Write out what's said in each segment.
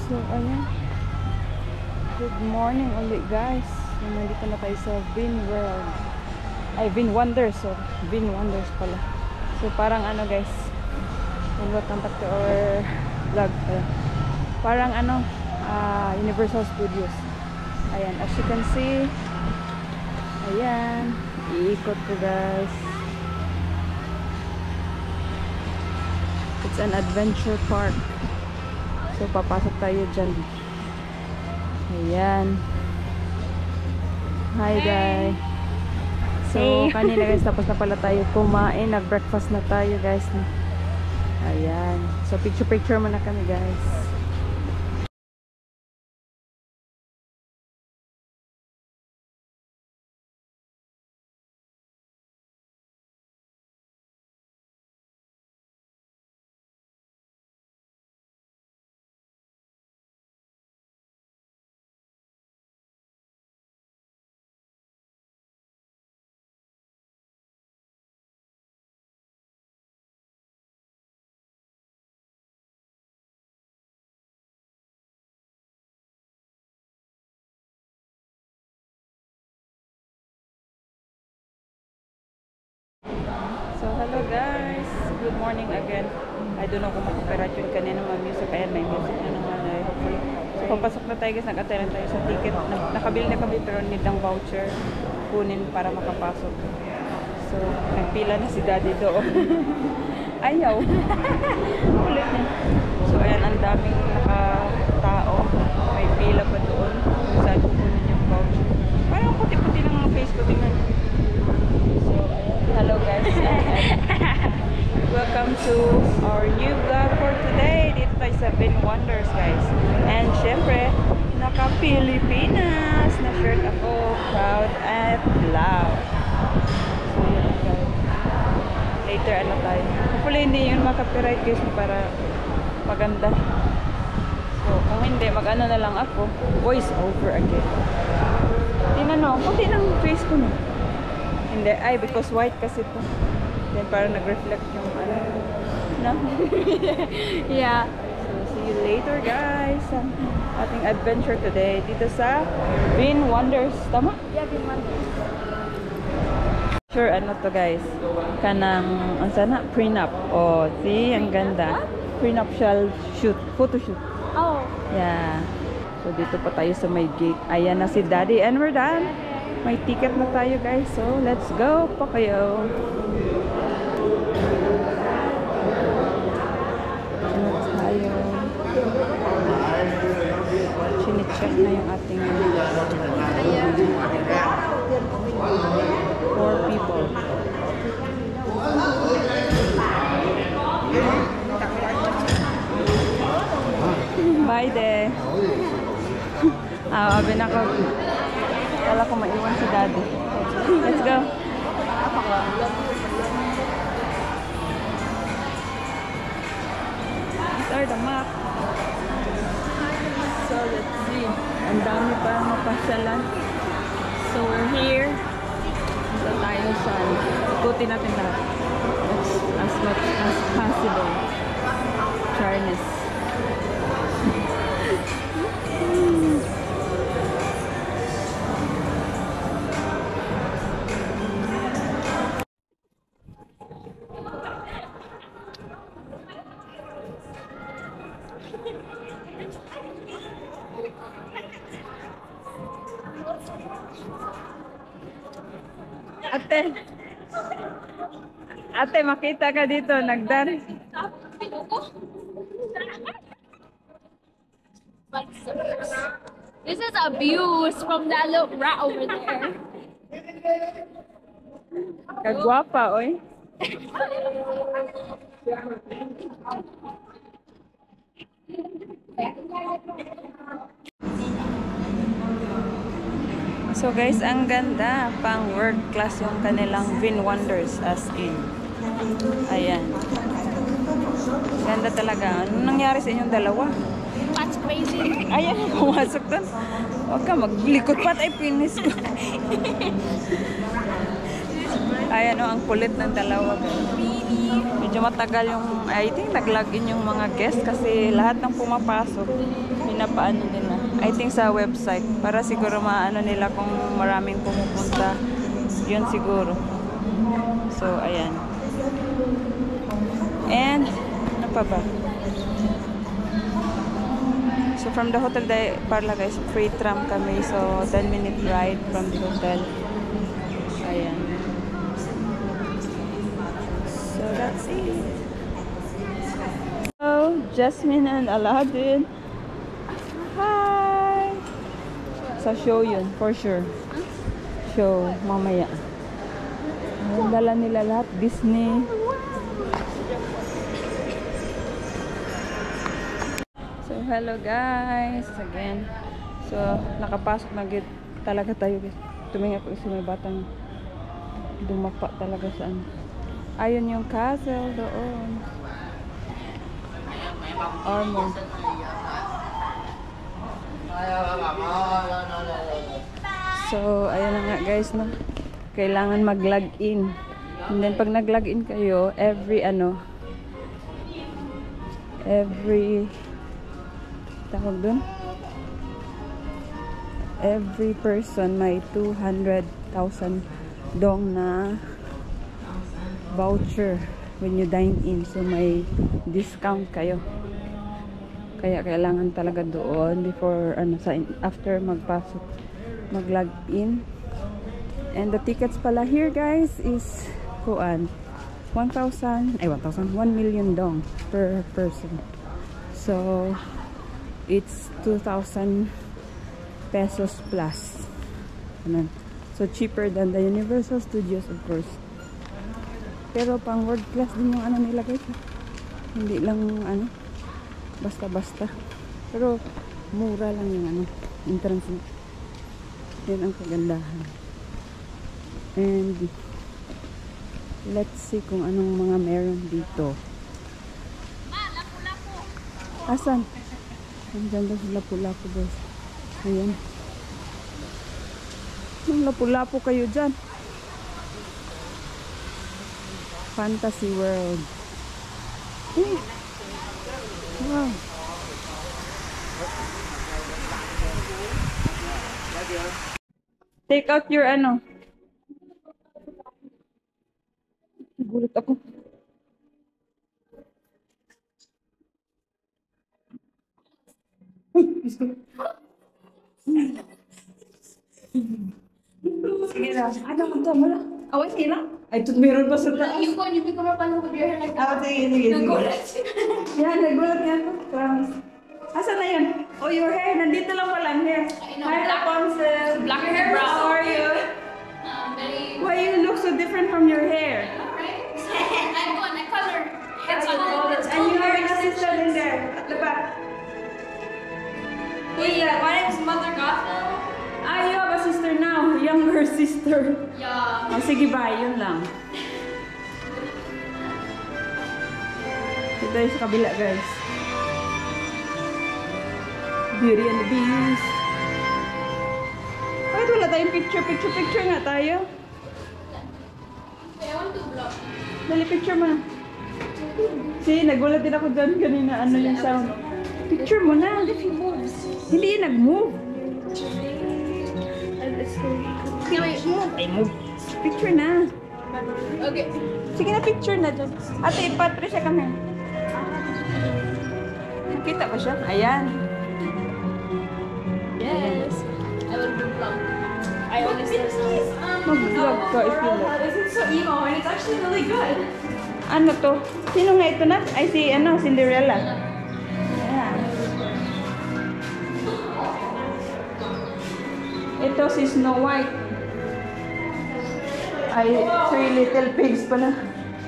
So, ayan. Good morning ulit guys. Nandito na tayo sa Vin World. Ay, Vin Wonders. So, Vin Wonders pala. So, parang ano guys. And welcome back to our vlog. Parang ano, Universal Studios. Ayan, as you can see. Ayan. Iikot ko guys. It's an adventure park. So, papasok tayo dyan. Ayan. Hi, guys. So, kanina guys, tapos na pala tayo kumain. Nag-breakfast na tayo, guys. Ayan. So, picture-picture muna kami, guys. So, hello guys. Good morning again. I don't know kung makapirate yun kanina mga music. Ayan, may music na naman. Hopefully. So, papasok na tayo guys. Nag-attend tayo sa ticket. Nakabili na kami pero need ng voucher. Kunin para makapasok. So, nagpila na si daddy doon. Ayaw. Ulit na. So, ayan, ang daming nakatao. May pila pa doon. Kung saan kukunin yung voucher. Parang puti-puti lang ang face ko. Tingnan. So, hello guys. Welcome to our new vlog for today. Dito tayo sa Vin Wonders guys. And syempre, naka-Pilipinas na shirt ako. Proud and loud. So yun guys. Later ano tayo. Hopefully hindi yun makapiright guys para maganda. So kung hindi, mag-ano na lang ako. Voice over again. Tingnan mo, puti ng face ko na. Hindi, ay because white kasi to. Then parang nag-reflect yung ano. No? Yeah. So see you later guys. Ating adventure today dito sa Vin Wonders. Tama? Yeah, Vin Wonders. Sure, ano to guys? Kanang, ang sana? Prenup. Oh, see? Ang ganda. Prenuptial shoot. Photo shoot. Oh. Yeah. So dito pa tayo sa may gate. Ayan na si Daddy and we're done. May ticket na tayo guys. So let's go pa kayo. Ano tayo? Chine-check na yung ating 4 people. Bye de. Abi na ko. Kala ko maiwan si daddy. Let's go. These are the map. So let's see. Ang dami pa mapasyalan. So we're here. So tayo sa ikutin natin lahat. As much as possible. Charness. Ate, makita ka dito, nagdan. This is abuse from that little rat over there. Kagwapa, oy. So guys, ang ganda. Pang world class yung kanilang Vin Wonders as in. Ayan. Ganda talaga. Ano nangyari sa inyong dalawa? That's crazy. Ayan, pumasok doon. Huwag ka, maglikot pa tayo pinis ko. Ayan o, ang kulit ng dalawa. Medyo matagal yung, I think nag-login yung mga guests kasi lahat ng pumapasok, pinapaano nila. I think sa website, para siguro maano nila kung maraming pumupunta. Yun siguro. So, ayan. And, ano pa ba? So, from the Hotel de Parla guys, free tram kami. So, 10-minute ride from the hotel. Ayan. So, that's it. So, Jasmine and Aladdin. Hi! Sa show yun, for sure. Show, mamaya. Ang dala nila lahat, Disney. So, hello guys! Again. So, nakapasok na talaga tayo guys. Tumingin ako kasi may batang dumapa talaga sa ano. Ayun yung castle doon. Armor. So, ayan na nga guys, no? Kailangan mag-log in. And then, pag nag-log in kayo, every tawag dun? Every person may 200,000 dong na voucher when you dine in. So, may discount kayo. Kaya kailangan talaga doon before, after magpasok, mag-log in. And the tickets pala here guys is 1 million dong per person. So, it's 2,000 pesos plus. So, cheaper than the Universal Studios, of course. Pero pang world class din yung nila guys. Hindi lang basta-basta. Pero mura lang yung entrance. Yan ang kagandahan. And let's see kung anong mga meron dito. Asan? Andyan daw sa lapu-lapu guys. Ayan. Yung lapu-lapu kayo dyan. Fantasy World. Wow. Take out your Gulat ako. Sige na. Ano mo ito? Wala. Away sila. Ay, ito meron pa sa taas. You become a fan with your hair like that. Sige. Nagulat. Yan, nagulat nga ako. Promise. Asan na yun? Oh, your hair. Nandito lang pala ang hair. Hi, Rapunzel. Black hair, bro. How are you? Very... Why you look so different from your hair? Alright. I'm going to color. It's And you have an assistant in there at the back. Wait, my name is Mother Gothel. Ah, you have a sister now. Younger sister. Yeah. Oh, sige, bye. Yun lang. Ito yung sa kabila, guys. Beauty and the Beast. Bakit wala tayong picture nga tayo? I want to vlog. Dali, picture mo na. See, nagulat din ako dyan kanina. Ano yung sound? Picture mo na. Hindi yun nag-move. Okay, wait, move. Ay, move. Picture na. Okay. Sige na, picture na dyan. Ate, Patricia, kami. Nakita ba siya? Ayan. Yes. I will do vlog. I always say Mag-vlog ka if you like. This is so emo and it's actually really good. Ano to? Sino nga ito na? Ay, si Cinderella. Ayan. Ito si Snow White. Ay, Three Little Pigs pala.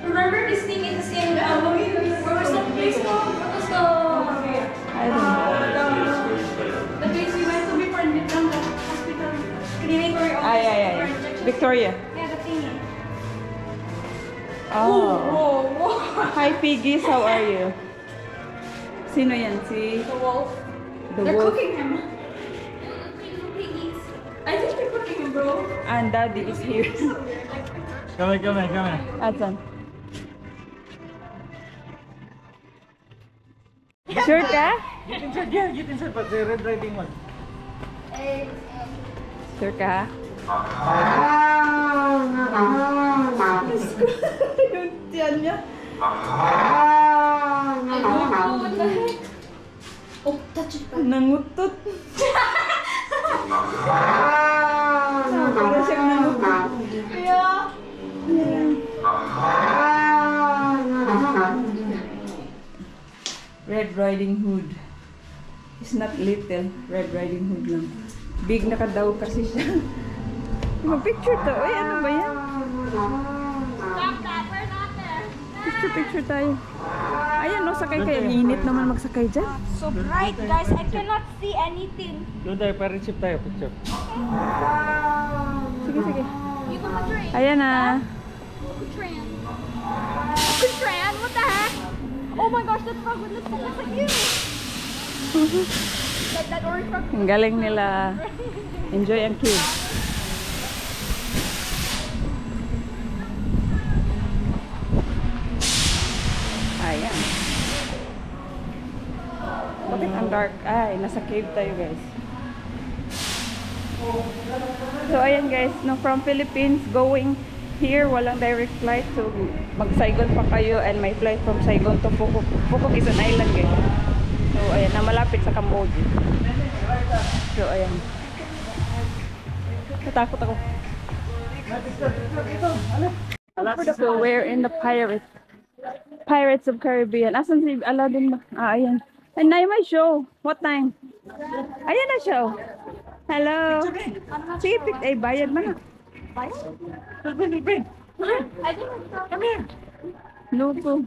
Remember this thing in the same where was the place called? What was the... I don't know. The place we went to before in the hospital. Clinic where we always Ay. for injection. Victoria. Yeah, the thingy. Oh. Whoa. Hi, Piggies. How are you? Sino yan? Si... The wolf. The They're wolf. cooking him. I think they're cooking him, bro. And Daddy is here. Come here. Asan? Sure ka? Get inside, yeah, get inside, but the Red Riding one. Sure ka? Yung tiyan niya. What the heck? Oh, touch it. Nangutot. Para siyang nangutot. Yeah. Red Riding Hood. It's not little. Red Riding Hood lang. Big na ka daw kasi siya. Mag-picture to. Uy, ano ba yan? Stop that. We're not there. Picture tayo. Ayan, no, sakay kayo. Init naman magsakay dyan. So bright, guys. I cannot see anything. Doon tayo, pa-receive tayo, picture. Sige, sige. You come on, train. Ayan na. Tran. Tran? What the heck? Oh my gosh, that frog would look so much like you. Like that orange frog. Ang galing nila. Enjoy ang kids. Ayan. Bakit ang dark? Ay, nasa cave tayo, guys. So, ayan guys, no, from Philippines going here, walang direct flight. So, mag-Saigon pa kayo and may flight from Saigon to Phuket. Phuket is an island, guys. So, ayan, na malapit sa Cambodia. So, ayan. Natakot ako. So, we're in the Pirates of Caribbean. Asan si Aladdin ba? Ah, ayan. Ay, na may show. What time? Ayan na show. Hello. Sige, ay, bayad mo na. I didn't Come here. Luto.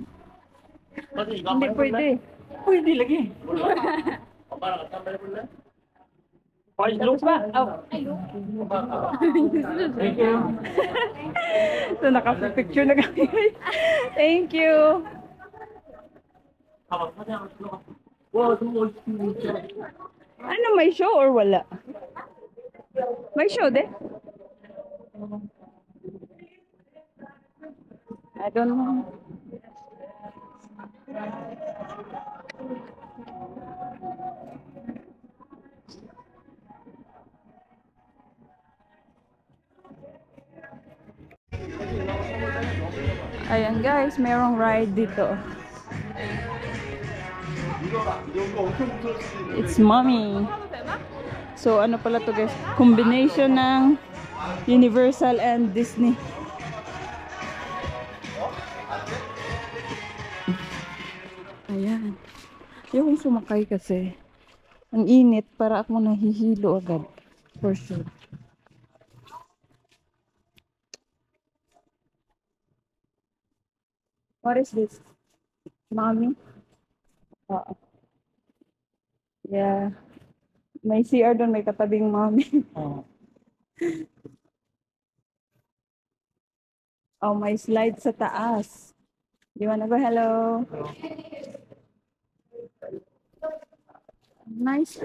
Hindi pwede. Pwede lagi. Ay, look ba? Oh. Thank you. So, naka-picture na kami. Thank you. Ano, may show or wala? May show din? I don't know. Ayan guys, merong ride dito. It's Mommy. So ano pala to guys? Combination ng Universal and Disney. Ayan. Ayokong sumakay kasi ang init, para ako nahihilo agad. For sure. What is this? Mommy? Yeah. May CR doon, may katabing mommy. Oh, may slide sa taas. You wanna go? Hello? Nice.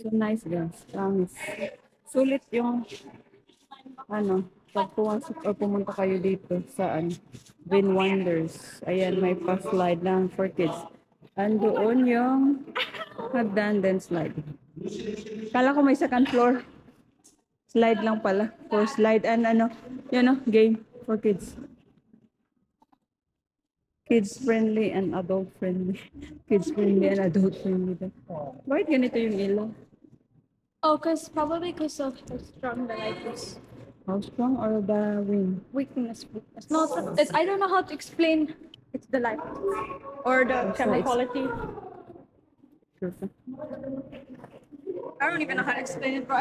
So nice guys. Promise. Sulit yung ano, pag pumunta kayo dito sa Win Wonders. Ayan, may pa-slide lang for kids. Andoon yung hagdan then slide. Kala ko may second floor. Slide lang pala. For slide and ano, yun know, game for kids. Kids friendly and adult friendly. Kids friendly and adult friendly. Bakit ganito yung ilaw? Oh, probably because of how strong the light is. How strong or the wind? Weakness. No, I don't know how to explain. It's the light or the camera quality. Sure. I don't even know how to explain it, bro.